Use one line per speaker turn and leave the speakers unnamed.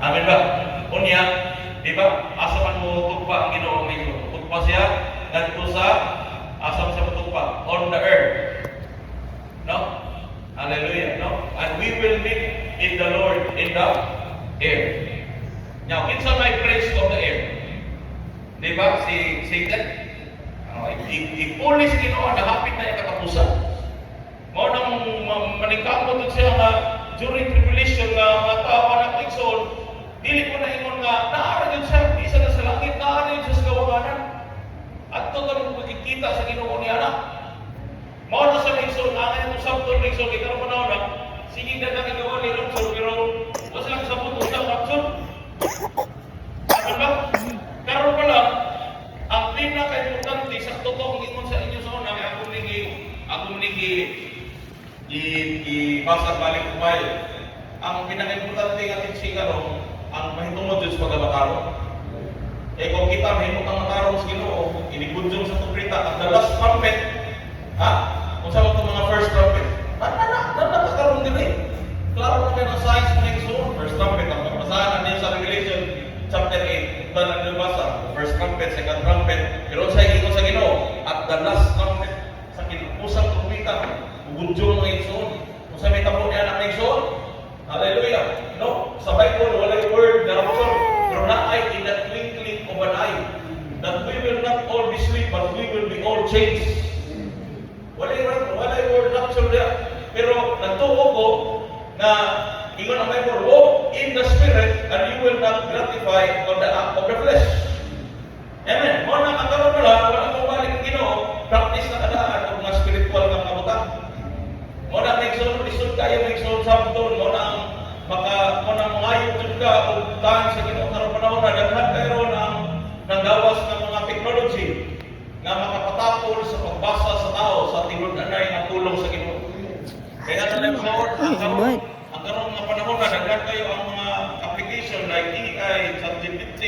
Amen ba? Unya, di ba? Asa man mo tugpa ang Ginoo may tugpa siya ngadto sa asa sa tugpa on the earth. No? Hallelujah, no? And we will meet in the Lord in the air. Now, kinsa may prince of the air? Di ba? Si Satan. Ipulis Ginoo na hapit na yung katapusan. Mao nang maningkamot siya nga during tribulation nga mga tao na igsoon, dili ko na ingon nga naara gyud siya isa na sa langit, naara gyud siya sa kawanganan. Adto karon pagkikita sa Ginoo niya na. Mao na sa igsoon ang atong sabton igsoon kay karon panahon na sige na kami gawa ni Rapson pero wala lang sa puto sa Rapson. Ano ba? Karon pala ang pinaka-importante sa totoong ingon sa inyo sa una akong nigi ibasa balik kumay. Ang pinaka-importante nga teaching karon ang mahitungod jud sa pagkamataro. Kung kita mahimong ang matarong sa Ginoo, inigudyong sa tukrita at the last trumpet, kung sa mga first trumpet, nakakaroon din eh. Klaro na kayo ng science mo next one. First trumpet, ang pagpasahan niya sa Revelation chapter 8, ito na nabasa, first trumpet, second trumpet, pero sa ikot sa Ginoo, at the last trumpet, sa kinupusang tukrita, ugudyong mga igsoon. Kung sa may tabo niya ng igsoon, hallelujah. No? Sa Bible, wala yung word na rapture, pero na-ay in the twinkling of an eye, that we will not all be sweet, but we will be all changed. Wala yung word rapture niya. Pero nagtuo ko na ingon ang Bible, walk in the Spirit and you will not gratify on the act of the flesh. Amen. Mo na magkaroon pala, wala mo balik ang Ginoo, practice na kadaan ang mga spiritual ng kabutan. Mo na lisod kayo ng sabton, mo na mangayo jud ka og tahan sa Ginoo karon panahon na daghan kayo ng gawas ng mga technology nga makapatapol sa pagbasa sa tao sa tinud-anay nga tulong sa Ginoo. Kaya na ang karon nga panahon na daghan kayo ang mga application like AI, ChatGPT,